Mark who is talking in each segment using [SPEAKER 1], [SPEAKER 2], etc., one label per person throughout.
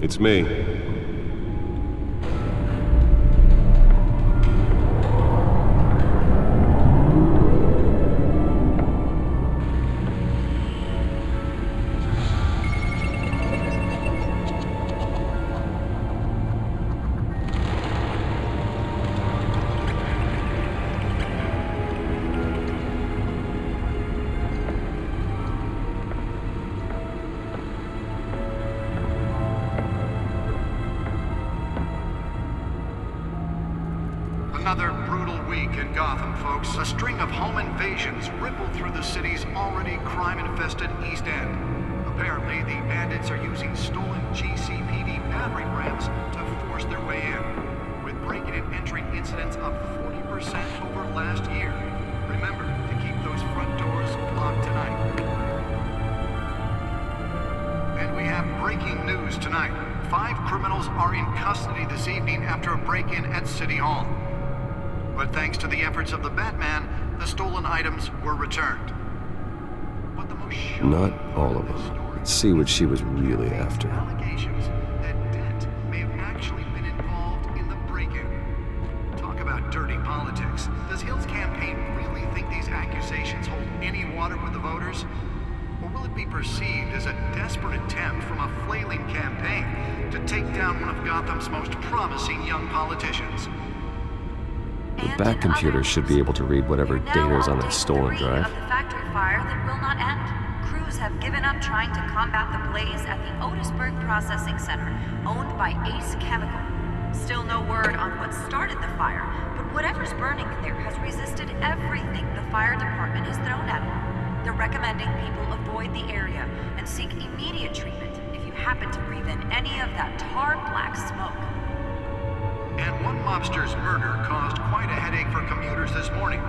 [SPEAKER 1] It's me.
[SPEAKER 2] Another brutal week in Gotham, folks. A string of home invasions rippled through the city's already crime-infested East End. Apparently, the bandits are using stolen GCPD battering rams to force their way in, with breaking and entering incidents up 40% over last year. Remember to keep those front doors locked tonight. And we have breaking news tonight. 5 criminals are in custody this evening after a break-in at City Hall. But thanks to the efforts of the Batman, the stolen items were returned. But the most shocking
[SPEAKER 1] Not all of them. Let's see what she was really after.
[SPEAKER 2] Allegations that Dent may have actually been involved in the break-in. Talk about dirty politics. Does Hill's campaign really think these accusations hold any water with the voters? Or will it be perceived as a desperate attempt from a flailing campaign to take down one of Gotham's most promising young politicians?
[SPEAKER 1] The back computer should be able to read whatever data is on that stolen drive.
[SPEAKER 3] Of the factory fire that will not end. Crews have given up trying to combat the blaze at the Otisburg Processing Center, owned by Ace Chemical. Still no word on what started the fire, but whatever's burning in there has resisted everything the fire department has thrown at it. They're recommending people avoid the area and seek immediate treatment if you happen to breathe in any of that tar black smoke.
[SPEAKER 2] And one mobster's murder caused quite a headache for commuters this morning.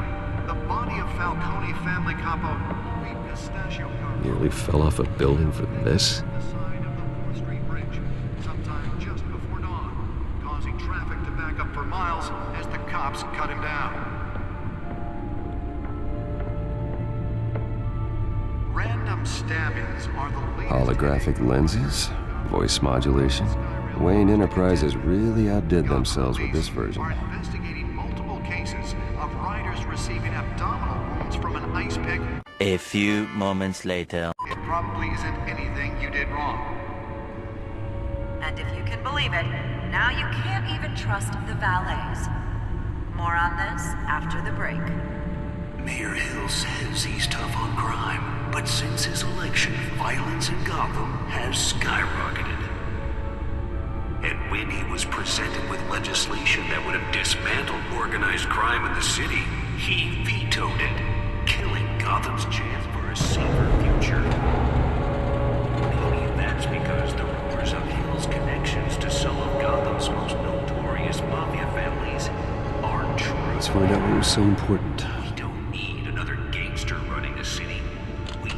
[SPEAKER 2] The body of Falcone family capo Louis Pistachio
[SPEAKER 1] Nearly fell off a building for this.
[SPEAKER 2] the side of the 4th Street Bridge, sometime just before dawn, causing traffic to back up for miles as the cops cut him down. Random stabbings are the latest
[SPEAKER 1] Holographic lenses, voice modulation. Wayne Enterprises really outdid themselves with this version.
[SPEAKER 2] Are investigating multiple cases of riders receiving abdominal wounds from an ice pick.
[SPEAKER 4] A few moments later.
[SPEAKER 2] It probably isn't anything you did wrong.
[SPEAKER 3] And if you can believe it, now you can't even trust the valets. More on this after the break.
[SPEAKER 5] Mayor Hill says he's tough on crime, but since his election, violence in Gotham has skyrocketed. And when he was presented with legislation that would have dismantled organized crime in the city, he vetoed it, killing Gotham's chance for a safer future. Maybe that's because the rumors of Hill's connections to some of Gotham's most notorious mafia families aren't true.
[SPEAKER 1] Let's find out what was so important.
[SPEAKER 5] We don't need another gangster running the city. We...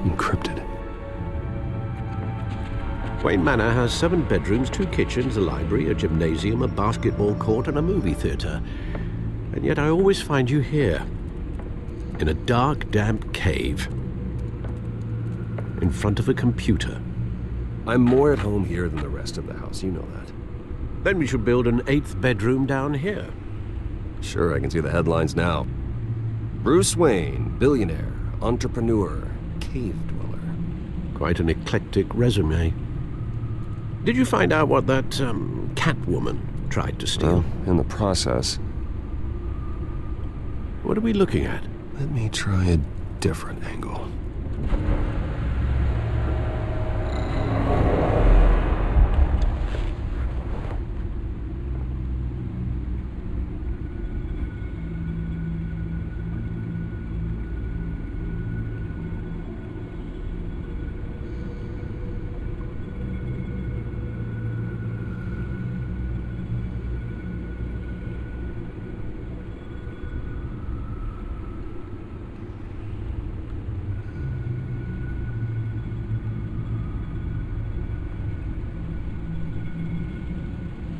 [SPEAKER 1] Encrypted.
[SPEAKER 6] Wayne Manor has 7 bedrooms, 2 kitchens, a library, a gymnasium, a basketball court, and a movie theater. And yet I always find you here, in a dark, damp cave, in front of a computer.
[SPEAKER 1] I'm more at home here than the rest of the house, you know that.
[SPEAKER 6] Then we should build an 8th bedroom down here.
[SPEAKER 1] Sure, I can see the headlines now. Bruce Wayne, billionaire, entrepreneur, cave dweller.
[SPEAKER 6] Quite an eclectic resume. Did you find out what that, Catwoman tried to steal?
[SPEAKER 1] Well, in the process.
[SPEAKER 6] What are we looking at?
[SPEAKER 1] Let me try a different angle.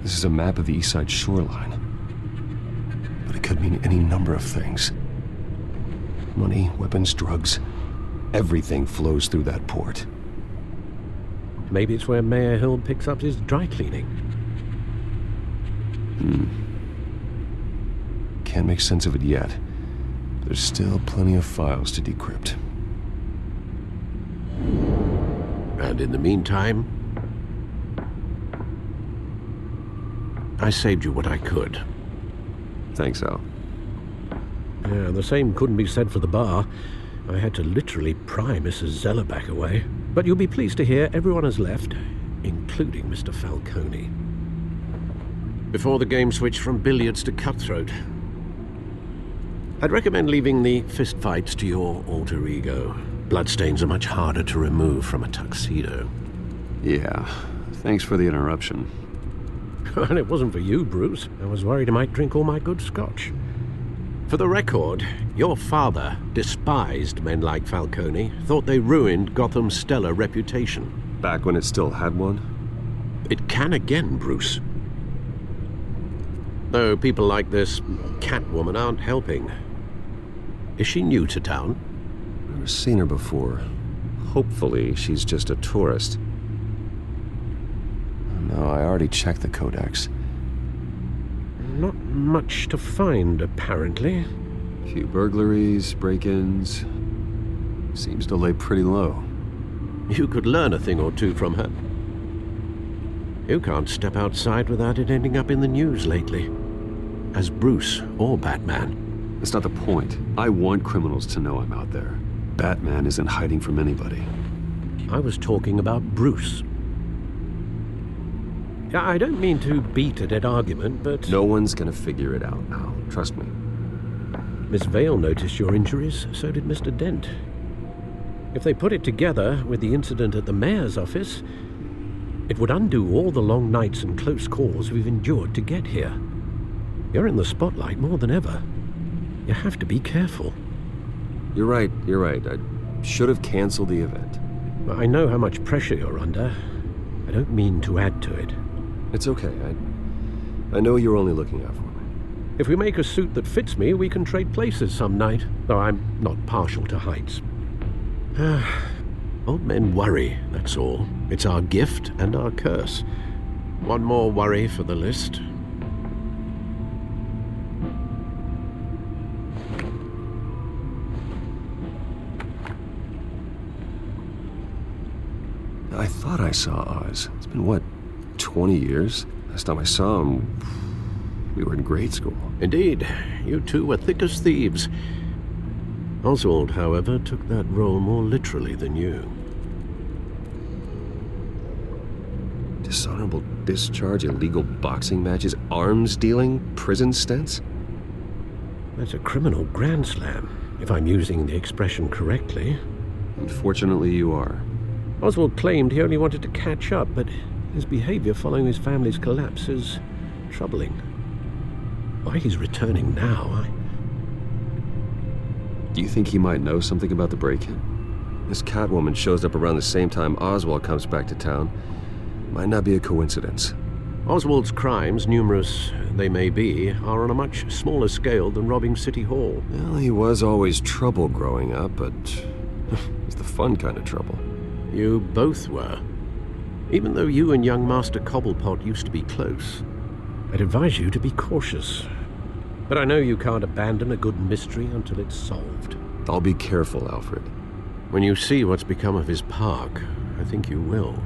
[SPEAKER 1] This is a map of the East Side shoreline. But it could mean any number of things. Money, weapons, drugs. Everything flows through that port.
[SPEAKER 6] Maybe it's where Mayor Hill picks up his dry cleaning.
[SPEAKER 1] Can't make sense of it yet. There's still plenty of files to decrypt.
[SPEAKER 6] And in the meantime, I saved you what I could.
[SPEAKER 1] Thanks, Al.
[SPEAKER 6] Yeah, the same couldn't be said for the bar. I had to literally pry Mrs. Zellerback away. But you'll be pleased to hear everyone has left, including Mr. Falcone. Before the game switched from billiards to cutthroat. I'd recommend leaving the fistfights to your alter ego. Bloodstains are much harder to remove from a tuxedo.
[SPEAKER 1] Yeah, thanks for the interruption.
[SPEAKER 6] And it wasn't for you, Bruce. I was worried I might drink all my good scotch. For the record, your father despised men like Falcone, thought they ruined Gotham's stellar reputation.
[SPEAKER 1] Back when it still had one?
[SPEAKER 6] It can again, Bruce. Though people like this Catwoman aren't helping. Is she new to town?
[SPEAKER 1] Never seen her before. Hopefully, she's just a tourist. No, I already checked the codex.
[SPEAKER 6] Not much to find, apparently.
[SPEAKER 1] A few burglaries, break-ins. Seems to lay pretty low.
[SPEAKER 6] You could learn a thing or two from her. You can't step outside without it ending up in the news lately. As Bruce or Batman.
[SPEAKER 1] That's not the point. I want criminals to know I'm out there. Batman isn't hiding from anybody.
[SPEAKER 6] I was talking about Bruce. I don't mean to beat a dead argument, but...
[SPEAKER 1] No one's gonna figure it out now. Trust me.
[SPEAKER 6] Miss Vale noticed your injuries, so did Mr. Dent. If they put it together with the incident at the mayor's office, it would undo all the long nights and close calls we've endured to get here. You're in the spotlight more than ever. You have to be careful.
[SPEAKER 1] You're right. I should have canceled the event.
[SPEAKER 6] I know how much pressure you're under. I don't mean to add to it.
[SPEAKER 1] It's okay. I know you're only looking out for me.
[SPEAKER 6] If we make a suit that fits me, we can trade places some night, though I'm not partial to heights. Old men worry, that's all. It's our gift and our curse. One more worry for the list.
[SPEAKER 1] I thought I saw Oz. It's been, what, 20 years? Last time I saw him, we were in grade school.
[SPEAKER 6] Indeed. You two were thick as thieves. Oswald, however, took that role more literally than you.
[SPEAKER 1] Dishonorable discharge, illegal boxing matches, arms dealing, prison stints?
[SPEAKER 6] That's a criminal grand slam, if I'm using the expression correctly.
[SPEAKER 1] Unfortunately, you are.
[SPEAKER 6] Oswald claimed he only wanted to catch up, but his behavior following his family's collapse is troubling. Why he's returning now,
[SPEAKER 1] Do you think he might know something about the break-in? This Catwoman shows up around the same time Oswald comes back to town. Might not be a coincidence.
[SPEAKER 6] Oswald's crimes, numerous they may be, are on a much smaller scale than robbing City Hall.
[SPEAKER 1] Well, he was always trouble growing up, but it's the fun kind of trouble.
[SPEAKER 6] You both were. Even though you and young Master Cobblepot used to be close, I'd advise you to be cautious. But I know you can't abandon a good mystery until it's solved.
[SPEAKER 1] I'll be careful, Alfred.
[SPEAKER 6] When you see what's become of his park, I think you will.